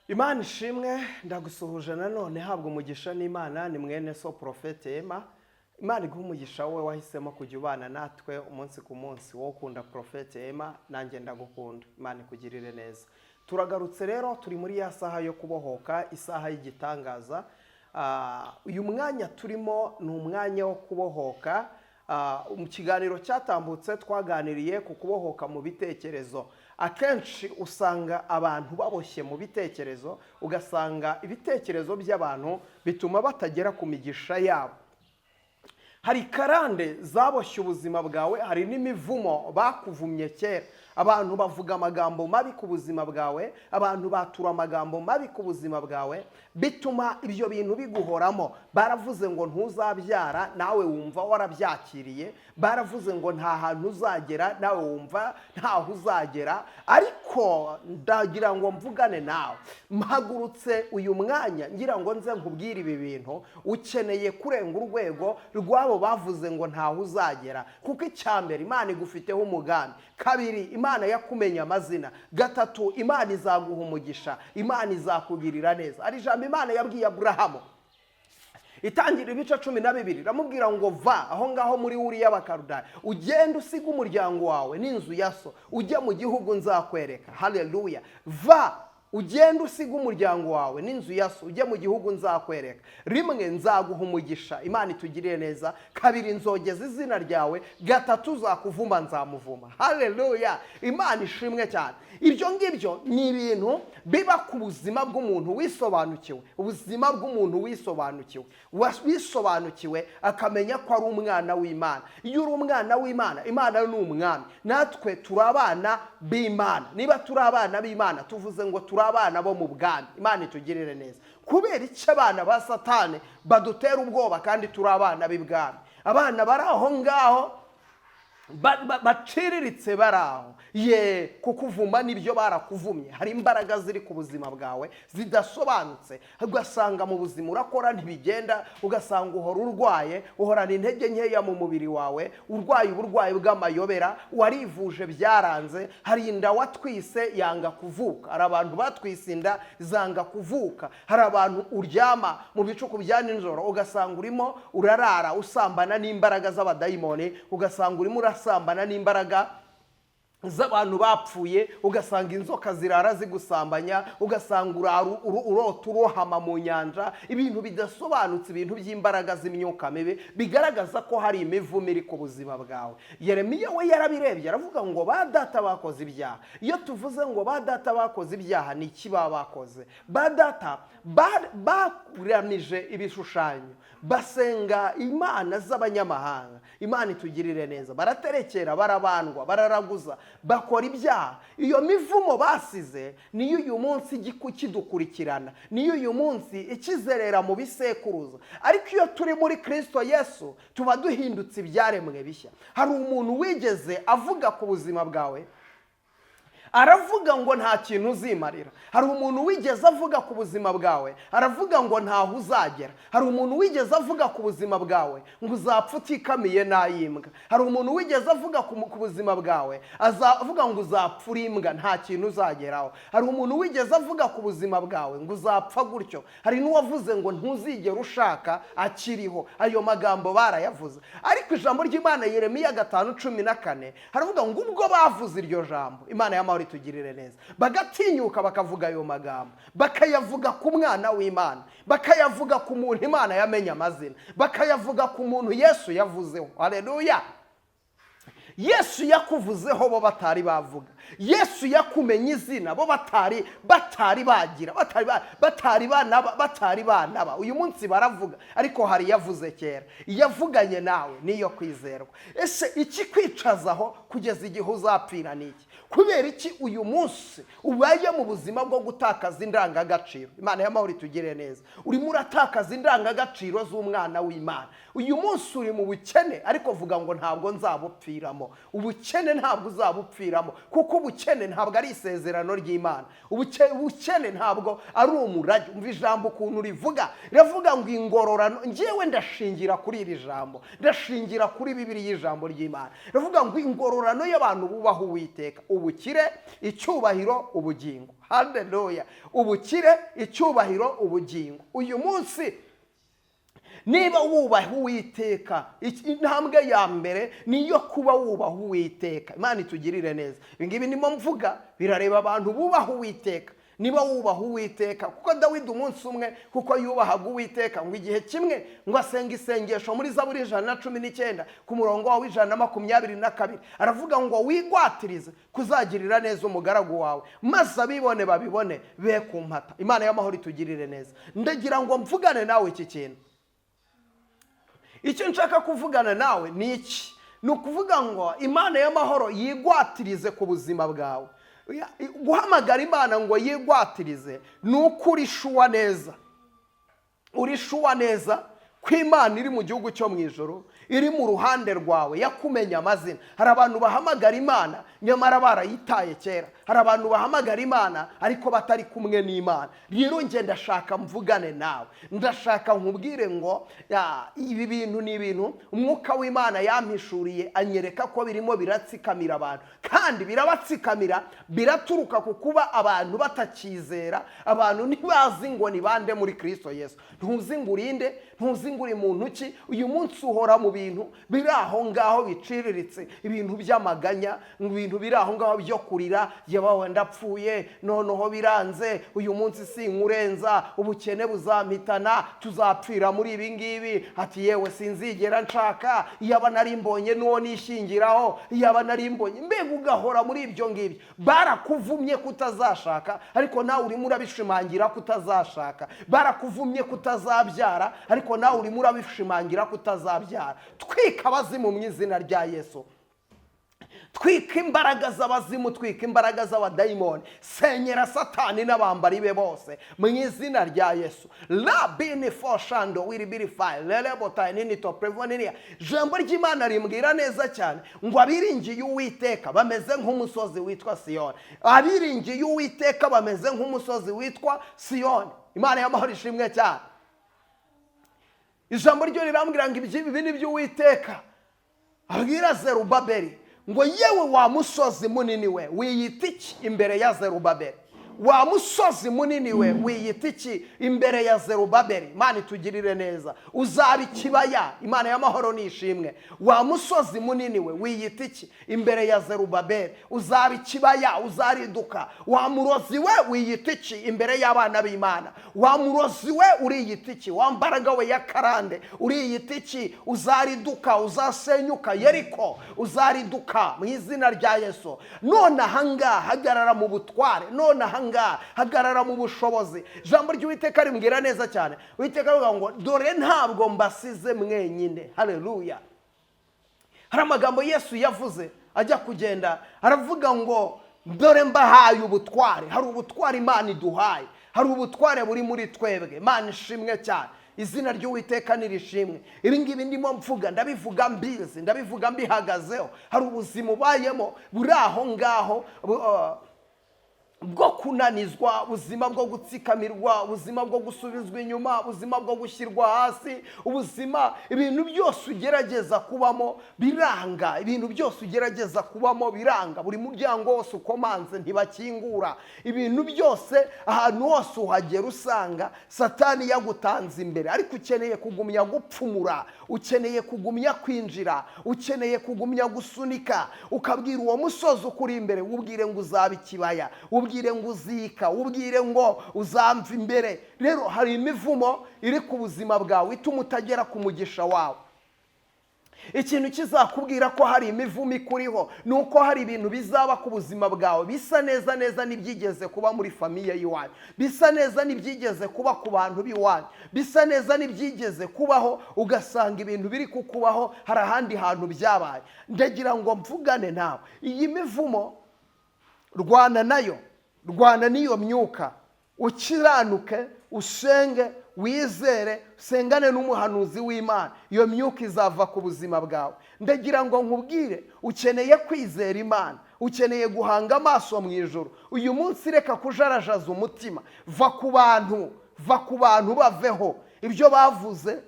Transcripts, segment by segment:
Imana ishimwe ndagusuhuje nanone habwa umugisha n'Imana ni mwene so Prophete Emma. Imana iguha umugisha wowe wahisemo kujya ubana natwe umunsi ku munsi wo ukunda Prophete Emma, nanjye ndagukunda. Imana ikugirire neza. Turagarutse rero turi muri ya saha yo kubohoka, isaha y'igitangaza. Uyu mwanya turimo ni umwanya wo kubohoka. Mu kiganiro cyatambutse twaganiriye ku kubohoka mu bitekerezo. Akenshi usanga abantu baboshye mu bitekerezo, ugasanga ibitekerezo by'abantu bituma batagera ku migisha yabo. Hari karande zaboshye ubuzima bwawe, hari n'imivumo bakuvumye kera. Abantu bavuga amagambo mabi ku buzima bwawe, abantu batura amagambo mabi ku buzima bwawe, bituma ibyo bintu biguhoramo. Baravuze ngo ntuzabyara, nawe wumva warabyakiriye. Baravuze ngo nta hantu uzagera, nawe wumva ntaho uzagera. Ariko ndagira ngo mvugane nawe, mpagurutse uyu mwanya ngira ngo nze nkubwire ibi bintu. Ukeneye kurenga urwego rwabo bavuze ngo ntaho uzagera, kuko icyambere Imana igufiteho umugambi. Kabiri, Imana yakumenya amazina. Gatatu, Imana izaguha umugisha, Imana izakugirira neza. Ari ijambo Imana yabwiye Aburahamu itangira ibice 12, iramubwira ngo va aho ngaho muri Uri y'Abakaludaya, ugende usiga umuryango wawe n'inzu ya so, ujye mu gihugu nzakwereka. Haleluya. Va ugende usiga umuryango wawe n'inzu ya so, ujye mu gihugu nzakwereka. Rimwe, nzaguha umugisha, Imana itugirire neza. Kabiri, nzogeza izina ryawe. Gatatu, uzakuvuma nzamuvuma. Haleluya. Imana ishimwe cyane. Ibyo ngibyo ni ibintu biba ku buzima bw'umuntu wisobanukiwe. Ubuzima bw'umuntu wisobanukiwe akamenya ko ari umwana w'Imana. Iyo uri umwana w'Imana, Imana ni umwami, natwe turi abana b'Imana. Niba turi abana b'Imana, tuvuze ngo turi abana bo mu bwami. Imana itugirire neza. Kubera icyo abana ba Satani badutera ubwoba kandi turi abana b'ibwami? Abana bari aho ngaho baciriritse baraho, ye kukuvuma nibyo barakuvumye. Hari imbaraga ziri ku buzima bwawe zidasobanutse, ugasanga mu buzima urakora ntibigenda, ugasanga uhora urwaye, uhorana intege nkeya mu mubiri wawe, urwaye uburwayi bw'amayobera, warivuje byaranze. Hari inda watwise yanga kuvuka, hari abantu batwise inda zanga kuvuka. Hari abantu uryama mu bicuku bya nijoro ugasanga urimo urarara usambana n'imbaraga z'abadayimoni, ugasanga urimo urasambana n'imbaraga z'abantu bapfuye, ugasanga inzoka zirara zigusambanya, ugasanga urota urohama mu nyanja. Ibintu bidasobanutse, ibintu by'imbaraga z'imyuka mibi bigaragaza ko hari imivumo iri ku buzima bwawe. Yeremiya we yarabirebye, aravuga ngo ba data bakoze ibyaha. Iyo tuvuze ngo ba data bakoze ibyaha, ni iki baba bakoze? Ba data bakuramije ibishushanyo, basenga imana z'abanyamahanga. Imana itugirire neza. Baraterekera, barabandwa, bararaguza, bakora ibyaha. Iyo mivumo basize niyo uyu munsi kidukurikirana, niyo uyu munsi ikizerera mu bisekuruza. Ariko iyo turi muri Kristo Yesu, tuba duhindutse ibyaremwe bishya. Hari umuntu wigeze avuga ku buzima bwawe, aravuga ngo nta kintu uzimarira. Hari umuntu wigeze avuga ku buzima bwawe, aravuga ngo ntaho uzagera. Hari umuntu wigeze avuga ku buzima bwawe ngo uzapfa utikamiye n'ayimbwa. Hari umuntu wigeze avuga ku buzima bwawe, azavuga ngo uzapfa uri imbwa, nta kintu uzageraho. Hari umuntu wigeze avuga ku buzima bwawe ngo uzapfa gutyo. Hari n'uwavuze ngo ntuzigera ushaka akiriho. Ayo magambo barayavuze. Ariko ijambo ry'Imana Yeremiya 5:14 haravuga ngo ubwo bavuze iryo jambo, Imana y'amahoro tugirire neza, bagatinyuka bakavuga ayo magambo, bakayavuga ku mwana w'Imana, bakayavuga ku muntu Imana yamenye amazina, bakayavuga ku muntu Yesu yavuzeho. Haleluya. Yesu yakuvuzeho bo batari bavuga. Yesu yakumenye izina bo batari bagira, batari banaba. Uyu munsi baravuga, ariko hari yavuze kera. Yavuganye nawe niyo kwizerwa. Ese iki kwicazaho kugeza igihe uzapfira niki? Kubera iki uyu munsi ubaye mu buzima bwo gutakaza indangagaciro? Imana y'amahoro itugire neza. Urimo uratakaza indangagaciro z'umwana w'Imana. Uyu munsi uri mu bukene, ariko vuga ngo ntabwo nzabupfiramo. uzabubamo, ubukene ntabwo uzabupfiramo, kuko ubukene ntabwo ari isezerano ry'Imana. Ubukene ntabwo ari umurage. Umva ijambo ukuntu riravuga ngo ingororano. Njyewe ndashingira kuri iri jambo, ndashingira kuri Bibiliya y'ijambo ry'Imana. Riravuga ngo ingororano y'abantu bubaha Uwiteka, ubukire, icyubahiro, ubugingo. Haleluya! Ubukire, icyubahiro, ubugingo. Uyu munsi niba wubaha Uwiteka, intambwe ya mbere niyo kuba wubaha Uwiteka. Imana itugirire neza. Ibi ngibi ndimo mvuga birareba abantu bubaha Uwiteka. Niba wubaha Uwiteka, kuko Dawidi umunsi umwe kuko yubahaga Uwiteka, ngo igihe kimwe ngo asenga isengesho muri Zaburi 119 ku murongo wa 122 aravuga ngo wigwatirize kuzagirira neza umugaragu wawe, maze abibone babibone be kumpata. Imana y'amahoro itugirire neza. Ndagira ngo mvugane nawe iki kintu. Icyo nshaka kuvugana nawe ni iki? Ni ukuvuga ngo Imana y'amahoro yigwatirize ku buzima bwawe. Guhamagara Imana ngo yigwatirize ni uko urishuwa neza. Urishuwa neza ko Imana iri mu gihugu cyo mu ijoro, iri mu ruhande rwawe, yakumenya amazina. Hari abantu bahamagara Imana nyamara barayitaye kera. Hari abantu bahamagara Imana ariko batari kumwe n'Imana. Rero nge ndashaka mvugane nawe, ndashaka nkubwire ngo ibi bintu ni ibintu umwuka w'Imana yampishuriye, anyereka ko birimo biratsikamira abantu, kandi birabatsikamira biraturuka ku kuba abantu batakizera. Abantu ntibazi ngo ni bande muri Kristo Yesu. Ntuzi ngo urinde, ntuzi ngo uri muntu ki. Uyu munsi uhora mu bintu biri aho ngaho biciriritse, ibintu by'amaganya, ibintu biri aho ngaho byo kurira, yabawe ndapfuye noneho biranze, uyu munsi sinkurenza, ubukene buzampitana, tuzapfira muri ibi ngibi, ati yewe sinzigera nshaka, yaba nari mbonye n'uwo nishingiraho, yaba nari mbonye. Mbega ugahora muri ibyo ngibyo. Barakuvumye kutazashaka ariko nawe urimo urabishimangira kutazashaka. Barakuvumye kutazabyara ariko nawe urimo urabishimangira kutazabyara. Twika abazimu mu izina rya Yesu. Twika imbaraga z'abazimu, twika imbaraga z'abadayimoni, senyera Satani n'abambari be bose mu izina rya Yesu. Labini foshando wiribirify lelebota nini to prevoninia. Jambo ry'Imana rimbwira neza cyane ngo abiringiye Uwiteka bameze nk'umusozi witwa Siyoni. Abiringiye Uwiteka bameze nk'umusozi witwa Siyoni. Imana y'amahoro ishimwe cyane. Ijambo ryo rirambwira ngo ibi ni by'Uwiteka abwira Zerubabeli ngo yewe wa musozi munini we wiyita iki imbere ya Zerubabeli? Wa musozi munini we wiyita iki imbere ya Zerubabeli? Imana itugirire neza. Uzaba ikibaya. Imana y'amahoro nishimwe. Wa musozi munini we wiyita iki imbere ya Zerubabeli? Uzaba ikibaya, uzariduka. Wa murozi we wiyita iki imbere y'abana b'Imana? Wa murozi we uriyita iki? Wa mbaraga we ya karande uriyita iki? Uzariduka, uzasenyuka. Yeriko uzariduka mu izina rya Yesu. None ahangaha hagarara mu butware, none ahangaha hagarara mu bushobozi. Jambo ry'Uwiteka rimbwira neza cyane. Uwiteka avuga ngo dore ntabwo mbasize mwenyine. Haleluya. Hari amagambo Yesu yavuze ajya kugenda, aravuga ngo dore mbahaye ubutware. Hari ubutware Imana iduhaye, hari ubutware buri muri twebwe. Imana ishimwe cyane. Izina ry'Uwiteka nirishimwe. Ibi ngibi ndimo mvuga ndabivuga mbizi, ndabivuga mbihagazeho. Hari ubuzima ubayemo buri aho ngaho bwo kunanizwa, ubuzima bwo gutsikamirwa, ubuzima bwo gusubizwa inyuma, ubuzima bwo gushyirwa hasi, ubuzima, ibintu byose ugerageza kubamo biranga. Ibintu byose ugerageza kubamo biranga. Buri muryango wose ukomanze ntibakingura. Ibintu byose ahantu hose uhagera usanga Satani yagutanze imbere, ariko ukeneye kugumya gupfumura, ukeneye kugumya kwinjira, ukeneye kugumya gusunika. Ukabwira uwo musozi ukuri imbere, ubwire ngo uzaba ikibaya, ubwire ngo uzika, ubwire ngo uzamva imbere. Rero hari imivumo iri ku buzima bwawe ituma utagera ku mugisha wawe. Ikintu kizakubwira ko hari imivumo ikuriho nuko hari ibintu bizaba ku buzima bwawe bisa neza neza n'ibyigeze kuba muri famiye y'iwanyu, bisa neza n'ibyigeze kuba ku bantu b'iwanyu, bisa neza n'ibyigeze kubaho ugasanga ibintu biri kukubaho hari ahandi hantu byabaye. Ndagira ngo mvugane nawe. Iyi mivumo rwana nayo, rwana n'iyo myuka, ukiranuke, usenge, wizere, usengane n'umuhanuzi w'Imana, iyo myuka izava ku buzima bwawe. Ndagira ngo nkubwire, ukeneye kwizera Imana, ukeneye guhanga amaso mu ijuru. Uyu munsi reka kujarajaza umutima, va ku bantu baveho. Ibyo bavuze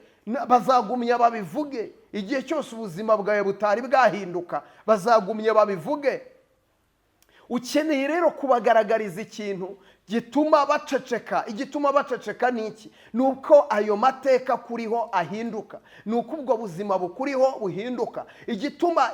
bazagumya babivuge, igihe cyose ubuzima bwawe butari bwahinduka bazagumya babivuge. Ukeneye rero kubagaragariza ikintu gituma baceceka. Igituma baceceka ni iki? Nuko ayo mateka kuriho ahinduka, nuko ubwo buzima bukuriho buhinduka.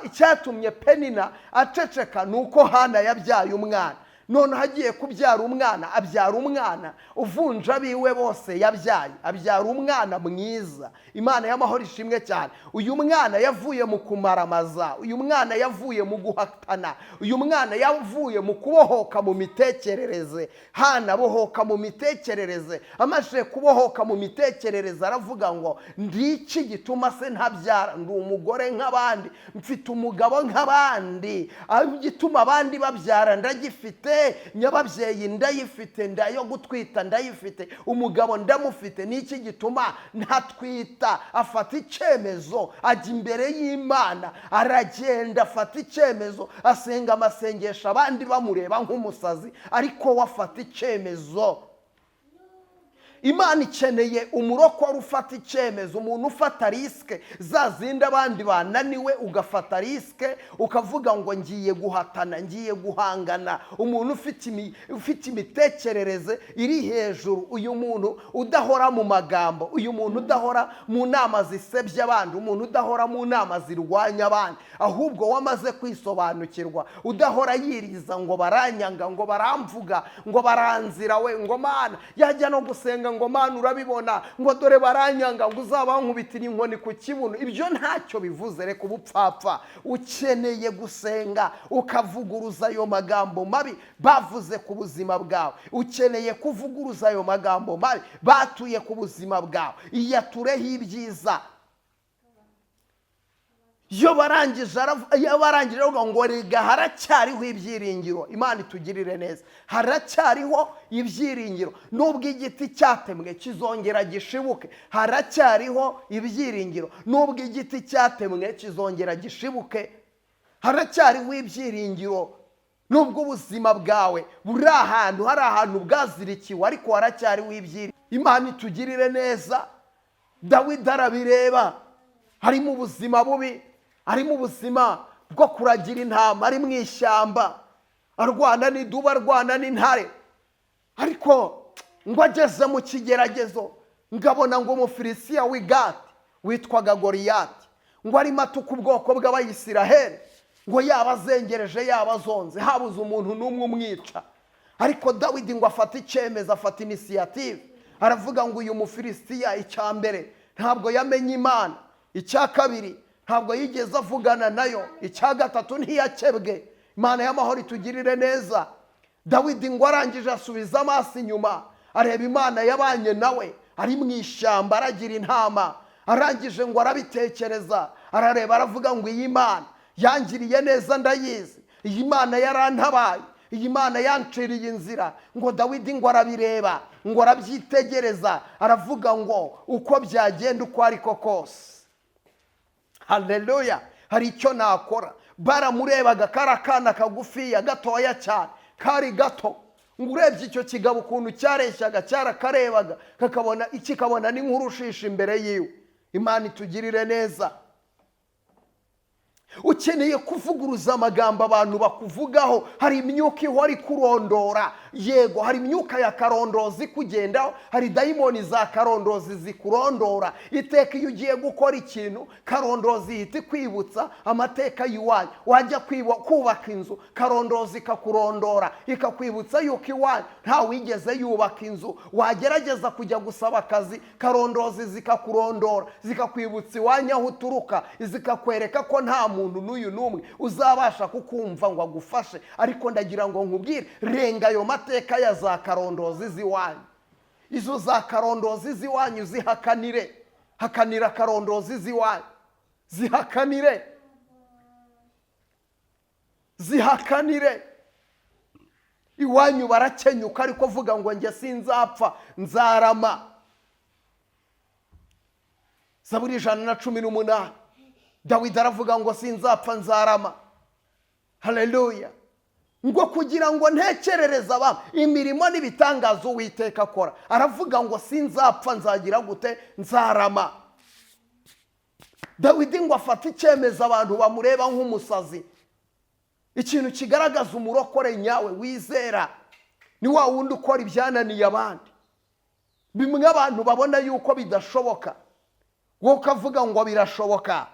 Icyatumye Penina aceceka nuko Hana yabyaye umwana. None hagiye kubyara umwana, abyara umwana uvunja biwe bose yabyaye, abyara umwana mwiza. Imana y'amahoro ishimwe cyane. Uyu mwana yavuye mu kumaramaza, uyu mwana yavuye mu guhatana, uyu mwana yavuye mu kubohoka mu mitekerereze. Hana abohoka mu mitekerereze, amaze kubohoka mu mitekerereze aravuga ngo ndiki gituma se ntabyara? Ndi umugore nk'abandi, mfite umugabo nk'abandi, gituma abandi babyara ndagifite, nyababyeyi ndayifite, ndayo gutwita ndayifite, umugabo ndamufite, niki gituma ntatwita? Afata icyemezo, ajya imbere y'Imana, aragenda afata icyemezo, asenga amasengesho abandi bamureba nk'umusazi, ariko wafata icyemezo. Imana ikeneye umurokore ufata icyemezo, umuntu ufata risike. Za zindi abandi bananiwe ugafata risike, ukavuga ngo ngiye guhatana, ngiye guhangana. Umuntu ufite imitekerereze iri hejuru, uyu muntu udahora mu magambo, uyu muntu udahora mu nama zisebya abandi, umuntu udahora mu nama zirwanya abandi, ahubwo wamaze kwisobanukirwa, udahora yiriza ngo baranyanga, ngo baramvuga, ngo baranzira we, ngo Mana yajya no gusenga ngo Mana urabibona, ngo dore baranyanga, ngo uzabankubitira inkoni ku kibuno. Ibyo ntacyo bivuze, reka ubupfapfa. Ukeneye gusenga ukavuguruza ayo magambo mabi bavuze ku buzima bwawe. Ukeneye kuvuguruza ayo magambo mabi batuye ku buzima bwawe. Iyatureho ibyiza. Iyo barangije ngo rega haracyariho ibyiringiro. Imana itugirire neza. Haracyariho ibyiringiro. Nubwo igiti cyatemwe kizongera gishibuke, haracyariho ibyiringiro. Nubwo igiti cyatemwe kizongera gishibuke, haracyariho ibyiringiro. Nubwo ubuzima bwawe buri ahantu, hari ahantu bwazirikiwe, ariko haracyariho ibyiringiro. Imana itugirire neza. Dawidi arabireba, hari mu buzima bubi, ari mu buzima bwo kuragira intama, ari mu ishyamba, arwana n'idubu, arwana n'intare. Ariko ngo ageze mu kigeragezo, ngabona ngo umufilisitiya w'i Gati witwaga Goliyati, ngo arimo atuka ubwoko bw'Abayisiraheli, ngo yaba azengereje yaba azonze, habuze umuntu n'umwe umwica. Ariko Dawidi ngo afata icyemezo, afata inisiyative, aravuga ngo uyu mufilisitiya, icya mbere ntabwo yamenye Imana, icya kabiri ntabwo yigeze avugana nayo, icya gatatu ntiyakebwe. Imana y'amahoro itugirire neza. Dawidi ngo arangije asubiza amaso inyuma, areba Imana yabanye nawe, ari mu ishyamba aragira intama. Arangije ngo arabitekereza, arareba, aravuga ngo iyi Mana yangiriye neza ndayizi, iyi Mana yarantabaye, iyi Mana yanciriye inzira. Ngo Dawidi ngo arabireba, ngo arabyitegereza, aravuga ngo uko byagenda uko ariko kose, haleluya, hari icyo nakora. Baramurebaga, kari akana kagufiya gatoya cyane, kari gato. Ngo urebye icyo kigabo ukuntu cyareshyaga, cyarakarebaga, kikabona n'inkurushisha imbere yiwe. Imana itugirire neza. Ukeneye kuvuguruza amagambo abantu bakuvugaho. Hari imyuka ihora ikurondora, yego, hari imyuka ya karondozi kugendaho, hari dayimoni za karondozi zikurondora. Iteka iyo ugiye gukora ikintu, karondozi ihita kwibutsa amateka y'iwanyu. Wajya kubaka inzu, karondozi ikakurondora, ikakwibutsa yuko iwanyu nta wigeze yubaka inzu. Wagerageza kujya gusaba akazi, karondozi zikakurondora, zikakwibutsa iwanyu aho uturuka, zikakwereka ko nta muntu n'uyu n'umwe uzabasha kukumva ngo agufashe. Ariko ndagira ngo nkubwire, renga ayo mateka ya za karondozi z'iwanyu. Izo za karondozi z'iwanyu zihakanire. Hakanira karondozi z'iwanyu, zihakanire, zihakanire. iwanyu barakenyuka ariko vuga ngo njye sinzapfa nzarama. Zaburi 118 Dawidi aravuga ngo sinzapfa nzarama. Haleluya. Ngo kugira ngo ntekerereza abantu imirimo n'ibitangazo Uwiteka akora, aravuga ngo sinzapfa nzagira gute nzarama. Dawidi ngo afata icyemezo abantu bamureba nk'umusazi. Ikintu kigaragaza umurokore nyawe wizera ni wa wundi ukora ibyananiye abandi, bimwe abantu babona yuko bidashoboka, wowe ukavuga ngo birashoboka,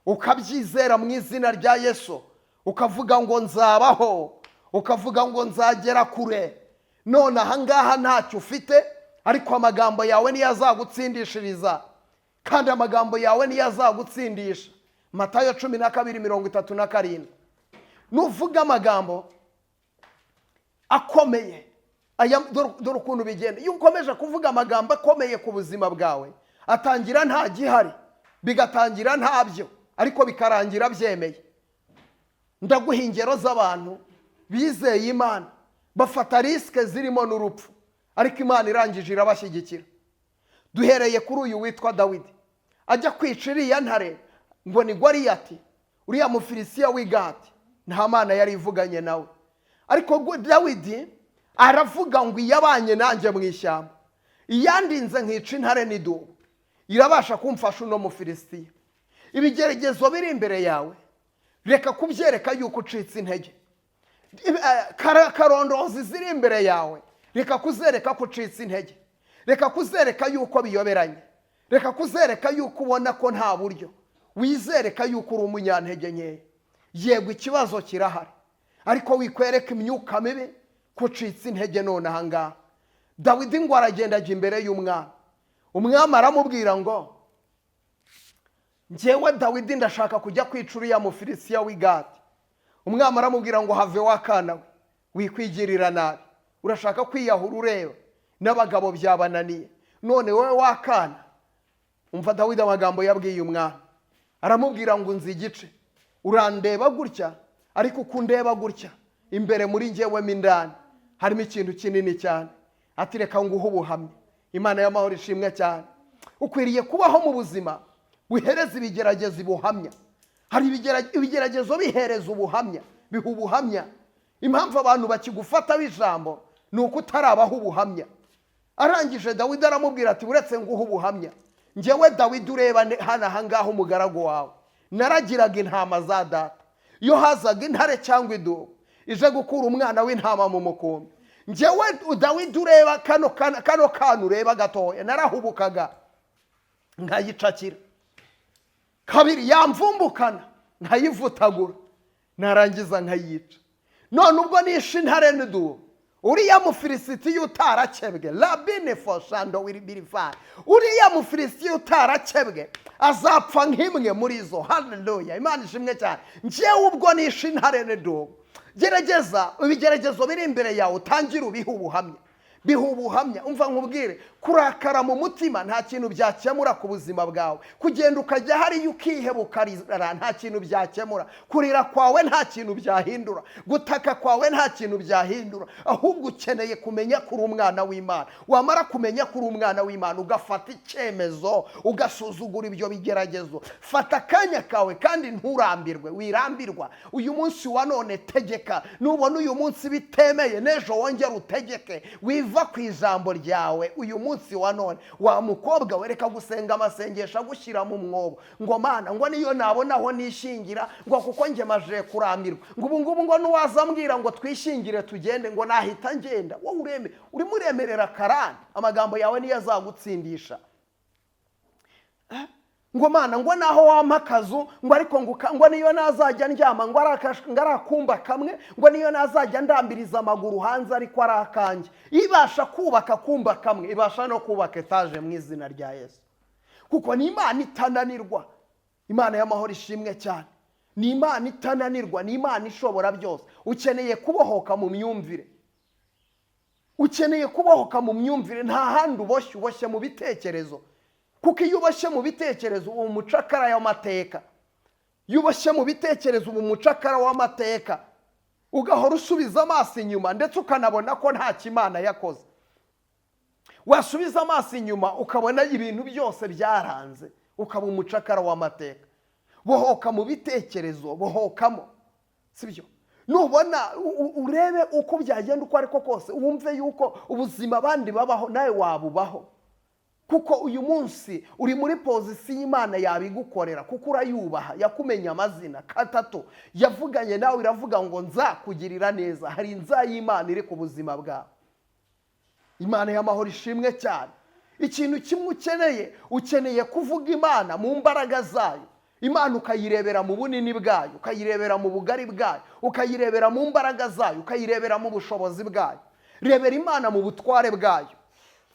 ukabyizera mu izina rya Yesu, ukavuga ngo nzabaho, ukavuga ngo nzagera kure. None ahangaha ntacyo ufite, ariko amagambo yawe niyo azagutsindishiriza, kandi amagambo yawe niyo azagutsindisha. Matayo 12:37. Nuvuga amagambo akomeye, dore ukuntu bigenda. Iyo ukomeje kuvuga amagambo akomeye ku buzima bwawe, atangira nta gihari, bigatangira ntabyo, ariko bikarangira byemeye. Ndaguha ingero z'abantu bizeye Imana, bafata risike zirimo n'urupfu, ariko Imana irangije irabashyigikira. Duhereye kuri uyu witwa Dawidi, ajya kwica iriya ntare ngo ni Goliyati, uriya Mufilisitiya w'i Gati, nta Mana yari ivuganye nawe. Ariko Dawidi aravuga ngo iyabanye nanjye mu ishyamba, iyandinze nkica intare n'idubu, irabasha kumfasha uno Mufilisitiya. Ibigeragezo biri imbere yawe, reka kubyereka yuko ucitse intege. Karondozi ziri imbere yawe, reka kuzereka ko ucitse intege, reka kuzereka yuko biyoberanye, reka kuzereka yuko ubona ko nta buryo, wizereka yuko uri umunyantege nkeya. Yego ikibazo kirahari, ariko wikwereka imyuka mibi ko ucitse intege. None ahangaha Dawidi ngo aragenda ajya imbere y'umwami, umwami aramubwira ngo njyewe Dawidi ndashaka kujya kwica uriya Mufilisitiya w'i Gati. Umwami aramubwira ngo have wakana we, wikwigirira nabi, urashaka kwiyahura ureba n'abagabo byabananiye, none wowe wakana. Umva Dawidi amagambo yabwiye umwami, aramubwira ngo nzi igice, urandeba gutya, ariko ukundeba gutya imbere muri njyewe mindani harimo ikintu kinini cyane. Ati reka nguhe ubuhamya. Imana y'amahoro ishimwe cyane. Ukwiriye kubaho mu buzima buhereza ibigeragezo ubuhamya. Hari ibigeragezo bihereza ubuhamya, biha ubuhamya. Impamvu abantu bakigufata bijambo ni uko utarabaho ubuhamya. Arangije Dawidi aramubwira ati uretse nguhe ubuhamya, njyewe Dawidi ureba hano ahangaho umugaragu wawe, naragiraga intama za data. Iyo hazaga intare cyangwa idubu ije gukura umwana w'intama mu mukumbi, njyewe Dawidi ureba kano kantu ureba gatoya, narahubukaga nkayicakira. Kabiri yamvumbukana nkayivutagura, narangiza nkayica. None ubwo nishe intare n'idubu, uriya Mufilisitiya utarakebwe, labine foshando wiribirifari, uriya Mufilisitiya utarakebwe azapfa nk'imwe muri zo. Haleluya, Imana ishimwe cyane. Njyewe ubwo nishe intare n'idubu, gerageza ibigeragezo biri imbere yawe, utangira ubiha ubuhamya, biha ubuhamya. Umva nkubwire, kurakara mu mutima nta kintu byakemura ku buzima bwawe. Kugenda ukajya hariya ukihebuka nta kintu byakemura. Kurira kwawe nta kintu byahindura, gutaka kwawe nta kintu byahindura. Ahubwo ukeneye kumenya kuri umwana w'Imana. Wamara kumenya kuri umwana w'Imana, ugafata icyemezo, ugasuzugura ibyo bigeragezo. Fata akanya kawe kandi nturambirwe, wirambirwa. Uyu munsi wa none tegeka, nubona uyu munsi bitemeye n'ejo wongera utegeke. Wiva ku ijambo ryawe uyu munsi wa none. Wa mukobwa we, reka gusenga amasengesho agushyira mu mwobo ngo Mana ngo niyo nabonaho nishingira, ngo kuko nge maje kurambirwa, ngo ubu ngubu ngo nuwazambwira ngo twishingire tugende ngo nahita ngenda. Wowe urimo uremerera karande, amagambo yawe niyo azagutsindisha. Ngo Mana ngo naho wampa akazu, ngo ariko ngo niyo nazajya ndyama ngo arakumba kamwe, ngo niyo nazajya ndambiriza amaguru hanze ariko arakanjye. Ibasha kubaka kumba kamwe, ibasha no kubaka etaje mu izina rya Yesu. Kuko ni Imana itananirwa. Imana y'amahoro ishimwe cyane. Ni Imana itananirwa, ni Imana ishobora byose. Ukeneye kubohoka mu myumvire, ukeneye kubohoka mu myumvire. Nta handi uboshye mu bitekerezo. Kuko iyo uboshye mu bitekerezo ubu umucakara y'amateka, iyo uboshye mu bitekerezo ubu umucakara w'amateka. ugahora usubiza amaso inyuma ndetse ukanabona ko nta kimana yakoze. Wasubiza amaso inyuma ukabona ibintu byose byaranze, ukaba umucakara w'amateka. Bohoka mu bitekerezo, bohokamo, sibyo? Nubona urebe uko byagenda uko ariko kose, wumve yuko ubuzima abandi babaho nawe wabubaho, kuko uyu munsi uri muri pozisiyo Imana yabigukorera, kuko urayubaha, yakumenya amazina. Gatatu, yavuganye nawe iravuga ngo nzakugirira neza. Hari inza y'Imana iri ku buzima bwawe. Imana y'amahoro ishimwe cyane. Ikintu kimwe ukeneye kuvuga Imana mu mbaraga zayo. Imana ukayirebera mu bunini bwayo, ukayirebera mu bugari bwayo, ukayirebera mu mbaraga zayo, ukayirebera mu bushobozi bwayo. Rebera Imana mu butware bwayo,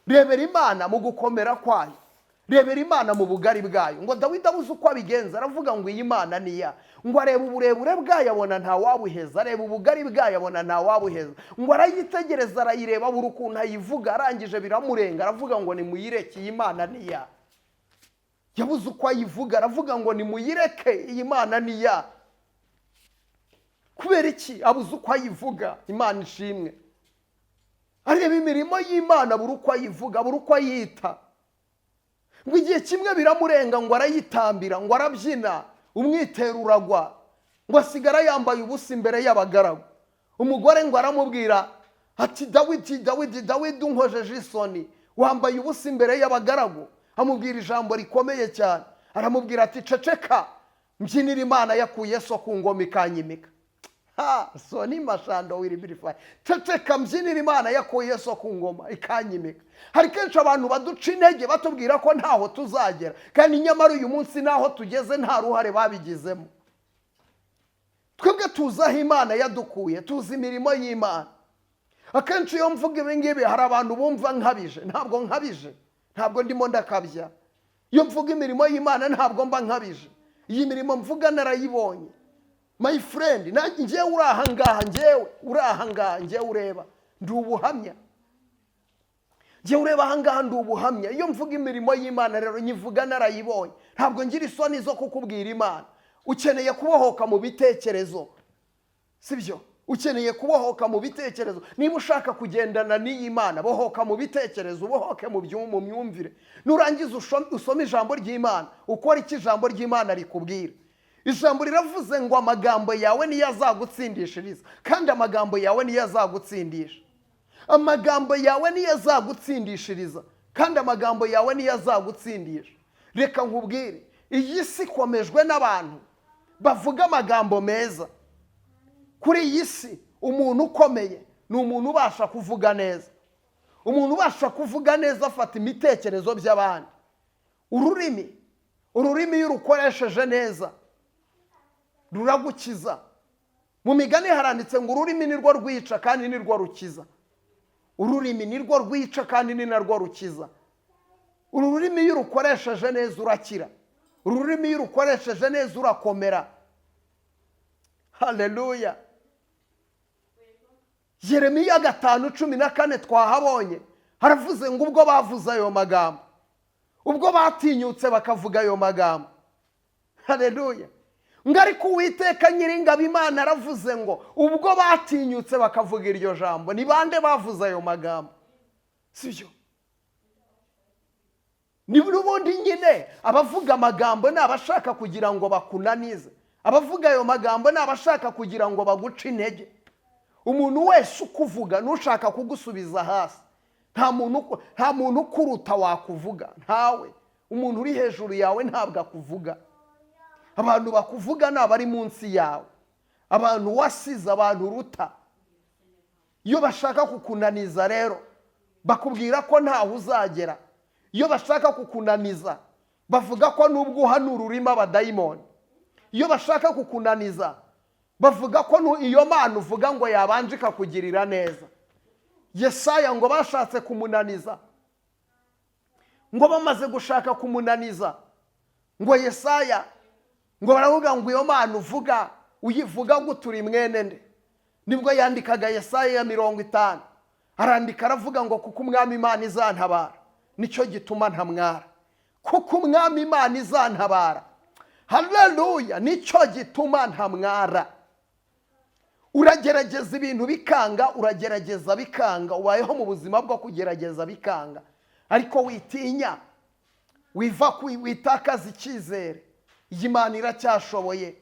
rebera Imana mu gukomera kwayo, rebera Imana mu bugari bwayo. Ngo Dawidi abuze uko abigenza, aravuga ngo iyi Mana ni ya. Ngo areba uburebure bwayo abona nta wabuheza, areba ubugari bwayo abona nta wabuheza. Ngo arayitegereza, arayireba buri ukuntu ayivuga, arangije biramurenga, aravuga ngo nimuyireke, iyi Mana ni ya. Yabuze uko ayivuga, aravuga ngo nimuyireke, iyi Mana ni ya. Kubera iki? Abuze uko ayivuga. Imana ishimwe. Areba imirimo y'Imana, buri uko ayivuga, buri uko ayita. Ngo igihe kimwe biramurenga, ngo arayitambira, ngo arabyina, umwitero uragwa, ngo asigara yambaye ubusa imbere y'abagaragu. Umugore ngo aramubwira ati Dawidi unkojeje isoni, wambaye ubusa imbere y'abagaragu. Amubwira ijambo rikomeye cyane, aramubwira ati ceceka, mbyinira Imana yakuye so ku ngoma ikanyimika. So ni mashando wiribirifaye. Ceceka, mbyinira Imana yakuye so ku ngoma ikanyimika. Hari kenshi abantu baduca intege batubwira ko ntaho tuzagera, kandi nyamara uyu munsi naho tugeze nta ruhare babigizemo. Twebwe tuzaho Imana yadukuye, tuzi imirimo y'Imana. Akenshi iyo mvuga ibi ngibi hari abantu bumva nkabije. Ntabwo nkabije, ntabwo ndimo ndakabya. Iyo mvuga imirimo y'Imana ntabwo mba nkabije. Iyi mirimo mvuga narayibonye. My friend, njyewe urahangaha, njyewe ureba ndi ubuhamya. Njyewe ureba ahangaha ndi ubuhamya. Iyo mvuga imirimo y'Imana rero nyivuga narayibonye. Ntabwo ngira isoni zo kukubwira Imana. Ukeneye kubohoka mu bitekerezo, sibyo? Ukeneye kubohoka mu bitekerezo. Niba ushaka kugendana n'iyi Mana, bohoka mu bitekerezo, ubohoke mu myumvire. Nurangiza usome ijambo ry'Imana, ukora iki ijambo ry'Imana rikubwira. Ijambo riravuze ngo amagambo yawe niyo azagutsindishiriza, kandi amagambo yawe niyo azagutsindisha. Amagambo yawe niyo azagutsindishiriza, kandi amagambo yawe niyo azagutsindisha. Reka nkubwire, iyi si ikomejwe n'abantu bavuga amagambo meza. Kuri iyi si umuntu ukomeye ni umuntu ubasha kuvuga neza. Umuntu ubasha kuvuga neza afata imitekerezo by'abandi. Ururimi iyo urukoresheje neza ruragukiza. Mu migani haranditse ngo ururimi nirwo rwica kandi nirwo rukiza. Ururimi nirwo rwica kandi ni narwo rukiza. Ururimi iyo urukoresheje neza urakira. Ururimi iyo urukoresheje neza urakomera. Haleluya. Yeremiya 5:14 twahabonye, haravuze ngo ubwo bavuze ayo magambo, ubwo batinyutse bakavuga ayo magambo. Haleluya. Ngo ariko Uwiteka Nyiringabo Imana aravuze ngo ubwo batinyutse bakavuga iryo jambo. Ni bande bavuze ayo magambo? Sibyo? Ni ubundi nyine abavuga amagambo ni abashaka kugira ngo bakunanize. Abavuga ayo magambo ni abashaka kugira ngo baguce intege. Umuntu wese ukuvuga nushaka kugusubiza hasi. Nta muntu ukuruta wakuvuga, ntawe. Umuntu uri hejuru yawe ntabwo akuvuga. Abantu bakuvuga ni abari munsi yawe, abantu wasize, abantu uruta. Iyo bashaka kukunaniza rero bakubwira ko ntaho uzagera. Iyo bashaka kukunaniza bavuga ko nubwo uhanura urimo abadayimoni. Iyo bashaka kukunaniza bavuga ko iyo Mana uvuga ngo yabanje ikakugirira neza. Yesaya ngo bashatse kumunaniza, ngo bamaze gushaka kumunaniza, ngo Yesaya ngo baravuga ngo iyo Mana uvuga uyivuga ngo turi mwene nde. Nibwo yandikaga Yesaya 50, arandika aravuga ngo kuko umwami Imana izantabara nicyo gituma ntamwara. Kuko umwami Imana izantabara, haleluya, nicyo gituma ntamwara. uragerageza ibintu bikanga, uragerageza bikanga, ubayeho mu buzima bwo kugerageza bikanga, ariko witinya, witakaza icyizere, Imana iracyashoboye.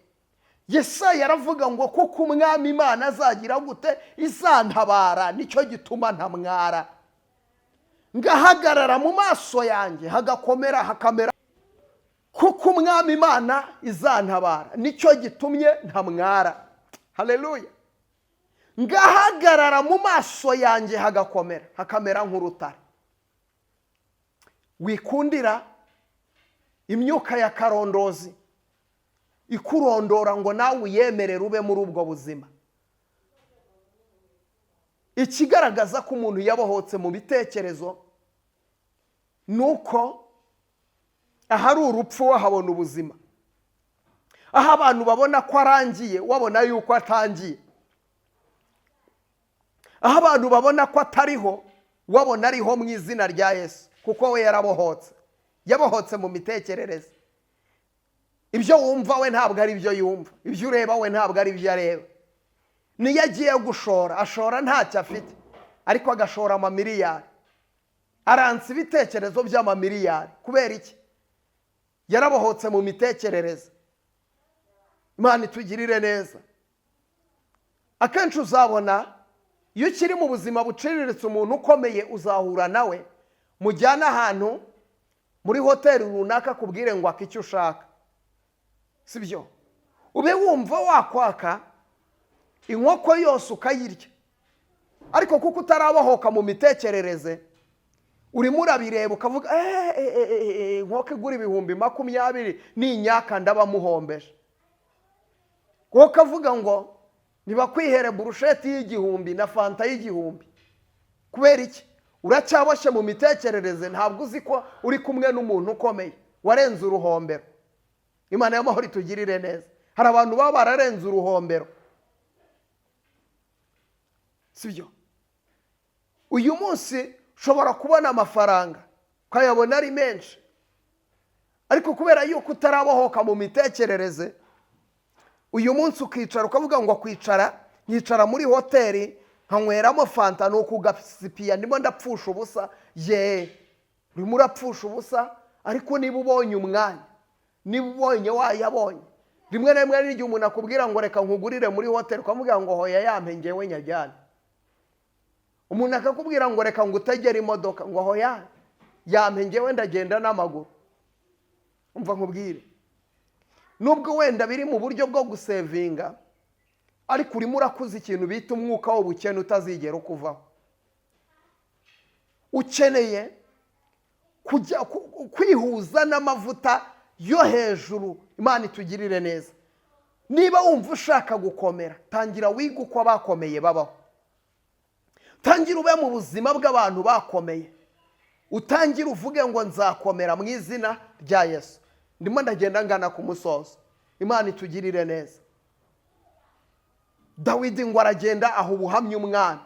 Yesaya yaravuga ngo kuko umwami Imana azagira gute, izantabara, nicyo gituma ntamwara. Ngahagarara mu maso yanjye hagakomera hakamera, kuko umwami Imana izantabara, nicyo gitumye ntamwara. Haleluya. Ngahagarara mu maso yanjye hagakomera hakamera nk'urutare. Wikundira imyuka ya karondozi ikurondora ngo nawe uyemerere ube muri ubwo buzima. Ikigaragaza ko umuntu yabohotse mu bitekerezo nuko ahari urupfu wahabona ubuzima, aho abantu babona ko arangiye wabona yuko atangiye, aho abantu babona ko atariho wabona ariho mu izina rya Yesu, kuko we yabohotse mu mitekerereze. Ibyo wumva we ntabwo ari byo yumva, ibyo ureba we ntabwo ari byo areba. Niyo agiye gushora, ashora ntacyo afite, ariko agashora amamiliyari, aransa ibitekerezo by'amamiliyari. Kubera iki? Yarabohotse mu mitekerereze. Imana itugirire neza. Akenshi uzabona iyo ukiri mu buzima buciriritse, umuntu ukomeye uzahura nawe, mujyana ahantu muri hoteli runaka kubwire ngo aka icyo ushaka, sibyo? Ube wumva wakwaka inkoko yose ukayirya, ariko kuko utarabohoka mu mitekerereze urimo urabireba ukavuga inkoko igura 20,000 n'inyaka ndaba muhombeje. Kuko ukavuga ngo nibakwihere burusheti y'1,000 na fanta y'1,000. Kubera iki? Uracyaboshye mu mitekerereze, ntabwo uzi ko uri kumwe n'umuntu ukomeye warenze uruhombero. Imana y'amahoro itugirire neza. Hari abantu baba bararenze uruhombero, sibyo? Uyu munsi ushobora kubona amafaranga ukayabona ari menshi, ariko kubera yuko utarabohoka mu mitekerereze, uyu munsi ukicara ukavuga ngo nyicara muri hoteli nkanyweramo fanta nuko ugasipiya ndimo ndapfusha ubusa. Urimo urapfusha ubusa, ariko niba ubonye umwanya, niba ubonye wayabonye. Rimwe na rimwe n'igihe umuntu akubwira ngo reka nkugurire muri hoteli, ukamubwira ngo hoya yampe ngewe nyajyane. Umuntu akakubwira ngo reka ngutegere imodoka, ngo hoya yampe ngewe ndagenda n'amaguru. Umva nkubwire, nubwo wenda biri mu buryo bwo gusevinga, ariko urimo urakuza ikintu bita umwuka w'ubukene utazigera ukuvaho. Ukeneye kujya kwihuza n'amavuta yo hejuru. Imana itugirire neza. Niba wumva ushaka gukomera, tangira wiga uko abakomeye babaho. Tangira ube mu buzima bw'abantu bakomeye, utangira uvuge ngo nzakomera mu izina rya Yesu. Ndimo ndagenda ngana ku musozo. Imana itugirire neza. Dawidi ngo aragenda aho ubuhamya umwami,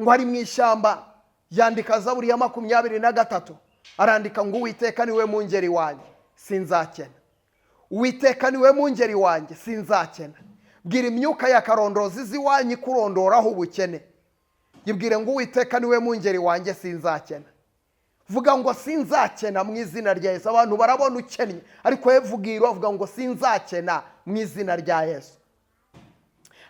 ngo ari mu ishyamba, yandika Zaburi ya 23, arandika ngo Uwiteka niwe mungeri wanjye sinzakena. Uwiteka niwe mungeri wanjye sinzakena. Bwira imyuka ya karondozi ziwanyu kurondoraho ubukene, yibwire ngo Uwiteka niwe mungeri wanjye sinzakena. Vuga ngo sinzakena mu izina rya Yesu. Abantu barabona ukennye, ariko yevugiro avuga ngo sinzakena mu izina rya Yesu.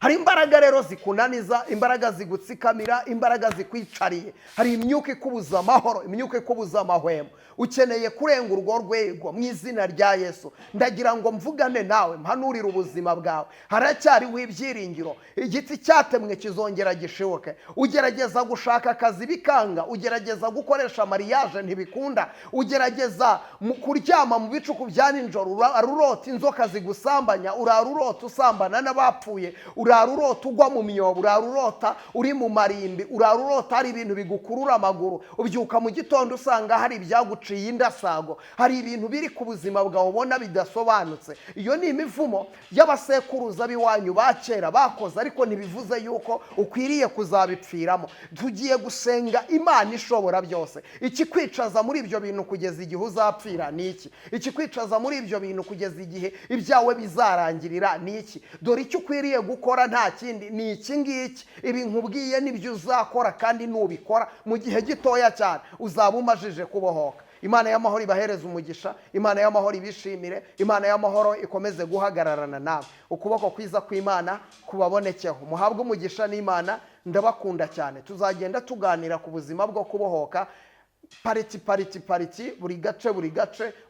Hari imbaraga rero zikunaniza, imbaraga zigutsikamira, imbaraga zikwicariye. Hari imyuka ikubuza amahoro, imyuka ikubuza amahwemo. Ukeneye kurenga urwo rwego mu izina rya Yesu. Ndagira ngo mvugane nawe, mpanurire ubuzima bwawe. Haracyariho ibyiringiro. Igiti cyatemwe kizongera gishibuke. Ugerageza gushaka akazi bikanga, ugerageza gukoresha mariage ntibikunda, ugerageza kuryama mu bicuku bya ninjoro, urarota inzoka zigusambanya, urarota usambana n'abapfuye, urarota ugwa mu myobo, urarota uri mu marimbi, urarota hari ibintu bigukurura amaguru. Ubyuka mu gitondo usanga hari ibyaguciye indasago, hari ibintu biri ku buzima bwawe ubona bidasobanutse. Iyo ni imivumo y'abasekuruza biwanyu bakera bakoze, ariko ntibivuze yuko ukwiriye kuzabipfiramo. Tugiye gusenga Imana ishobora byose. Ikikwicaza muri ibyo bintu kugeza igihe uzapfira ni iki? Ikikwicaza muri ibyo bintu kugeza igihe ibyawe bizarangirira ni iki? Dore icyo ukwiriye gukora ukora nta kindi ni iki ngiki, ibi nkubwiye nibyo uzakora kandi nubikora mu gihe gitoya cyane uzaba umajije kubohoka. Imana y'amahoro ibahereza umugisha, Imana y'amahoro ibishimire, Imana y'amahoro ikomeze guhagararana nawe. Ukuboko kwiza kw'Imana kubabonekeho, muhabwe umugisha n'Imana. Ndabakunda cyane. Tuzagenda tuganira ku buzima bwo kubohoka pariti buri gace,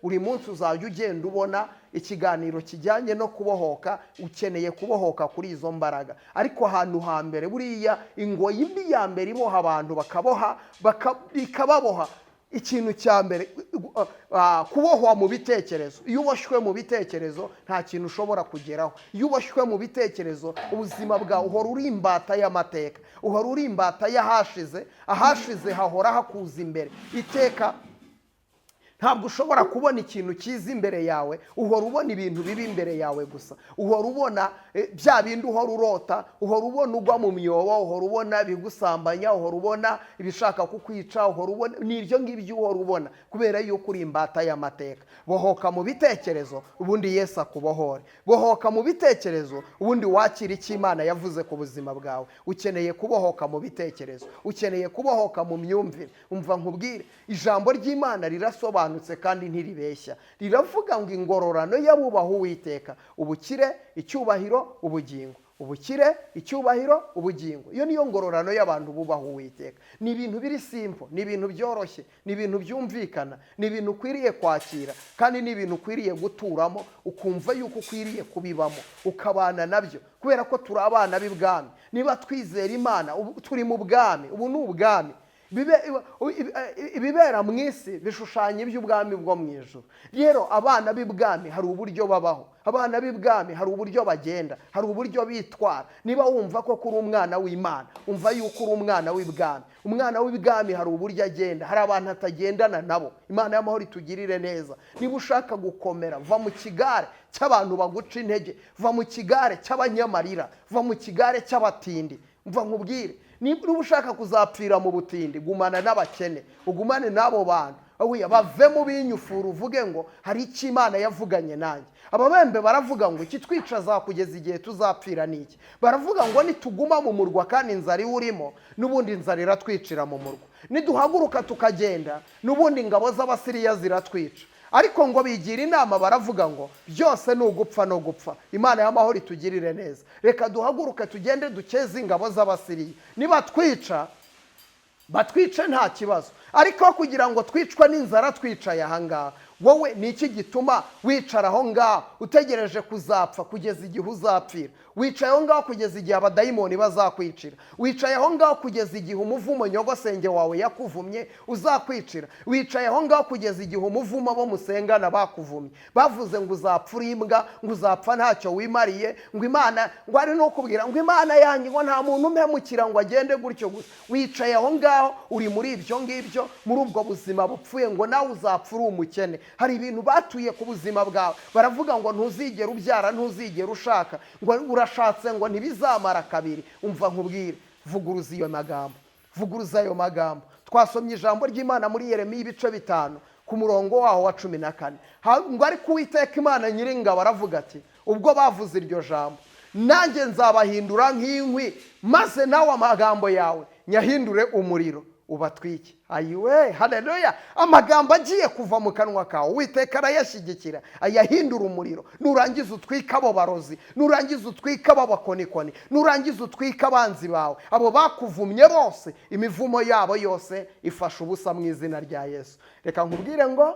buri munsi uzajya ugenda ubona ikiganiro kijyanye no kubohoka. Ukeneye kubohoka kuri izo mbaraga, ariko ahantu hambere buriya ingoyi mbi ya mbere iboha abantu ikababoha. Ikintu cya mbere kubohwa mu bitekerezo. Iyo uboshywe mu bitekerezo nta kintu ushobora kugeraho. Iyo uboshywe mu bitekerezo ubuzima bwawe uhora uri imbata y'amateka, uhora uri imbata ahashize hahora hakuza imbere iteka. Ntabwo ushobora kubona ikintu cyiza imbere yawe, uhora ubona ibintu bibi imbere yawe gusa. Uhora ubona bya bindi uhora urota, uhora ubona ugwa mu myobo, uhora ubona bigusambanya, uhora ubona ibishaka kukwica, uhora ubona n'ibyo ngibyo uhora ubona, kubera yuko uri imbata y'amateka. Bohoka mu bitekerezo ubundi Yesu akubohore. Bohoka mu bitekerezo ubundi wakira icyo Imana yavuze ku buzima bwawe. Ukeneye kubohoka mu bitekerezo, ukeneye kubohoka mu myumvire. Umva nkubwire, ijambo ry'Imana rirasobanura kandi ntiribeshya. Riravuga ngo ingororano y'abubaha Uwiteka ubukire, icyubahiro, ubugingo. Ubukire, icyubahiro, ubugingo. Iyo niyo ngororano y'abantu bubaha Uwiteka. Ni ibintu biri simple, ni ibintu byoroshye, ni ibintu byumvikana, ni ibintu ukwiriye kwakira, kandi ni ibintu ukwiriye guturamo, ukumva yuko ukwiriye kubibamo, ukabana nabyo, kubera ko turi abana b'ibwami. Niba twizera Imana turi mu bwami, ubu ni ubwami. Ibibera mu isi bishushanya iby'ubwami bwo mu ijuru. Rero abana b'ibwami hari uburyo babaho, abana b'ibwami hari uburyo bagenda, hari uburyo bitwara. Niba wumva ko kuri umwana w'Imana, umva yuko uri umwana w'ibwami. Umwana w'ibwami hari uburyo agenda, hari abantu atagendana nabo. Imana y'amahoro itugirire neza. Niba ushaka gukomera, va mu kigare cy'abantu baguca intege, va mu kigare cy'abanyamarira, va mu kigare cy'abatindi. Mva nkubwire, niba ushaka kuzapfira mu butindi, gumana n'abakene, ugumane n'abo bantu. Bave mu binyufura, uvuge ngo hari icyo Imana yavuganye nanjye. Ababembe baravuga ngo ikitwicaza kugeza igihe tuzapfira niki. Baravuga ngo nituguma mu murwa kandi inzara urimo, n'ubundi inzara iratwicira mu murwa. Niduhaguruka tukagenda, n'ubundi ingabo z'Abasiriya ziratwica. Ariko ngo bigira inama, baravuga ngo byose ni ugupfa no gupfa. Imana y'amahoro itugirire neza. Reka duhaguruke tugende dukeze ingabo z'Abasiriya. Niba twica batwice nta kibazo, ariko kugira ngo twicwe n'inzara twicaye ahangaha, wowe ni iki gituma wicara aho ngaho utegereje kuzapfa kugeza igihe uzapfira? Wicaye aho ngaho kugeza igihe abadayimoni bazakwicira. Wicaye aho ngaho kugeza igihe umuvumo nyogosenge wawe yakuvumye uzakwicira. Wicaye aho ngaho kugeza igihe umuvumo bo musengana bakuvumye. Bavuze ngo uzapfa uri imbwa, ngo uzapfa ntacyo wimariye, ngo Imana, ngo ari no kubwira ngo Imana yanjye ngo nta muntu umpemukira ngo agende gutyo gusa. Wicaye aho ngaho uri muri ibyo ngibyo, muri ubwo buzima bupfuye, ngo nawe uzapfa uri umukene. Hari ibintu batuye ku buzima bwawe, baravuga ngo ntuzigera ubyara, ntuzigera ushaka, ngo urashatse ngo ntibizamara kabiri. Umva nkubwire, vuguruza iyo magambo, vuguruza ayo magambo. Twasomye ijambo ry'Imana muri Yeremiya ibice 5 ku murongo waho wa 14. Ngo ariko Uwiteka Imana Nyiringabo aravuga ati, ubwo bavuze iryo jambo, nanjye nzabahindura nk'inkwi, maze nawe amagambo yawe nyahindure umuriro ubatwike. Ayiwe, haleluya! Amagambo agiye kuva mu kanwa kawe Uwiteka arayashyigikira, ayahindura umuriro. Nurangiza utwika abo barozi, nurangiza utwika abo bakonikoni, nurangiza utwika abanzi bawe, abo bakuvumye bose, imivumo yabo yose ifasha ubusa mu izina rya Yesu. Reka nkubwire ngo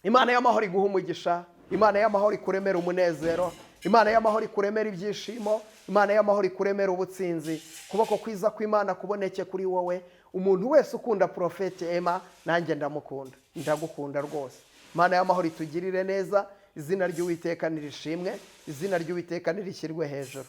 Imana y'amahoro iguha umugisha, Imana y'amahoro ikuremera umunezero, Imana y'amahoro ikuremera ibyishimo, Imana y'amahoro ikuremera ubutsinzi. Kuboko kwiza kw'Imana kuboneke kuri wowe. Umuntu wese ukunda Prophet Emma, nanjye ndamukunda, ndagukunda rwose. Imana y'amahoro itugirire neza. Izina ry'Uwiteka nirishimwe, izina ry'Uwiteka nirishyirwe hejuru.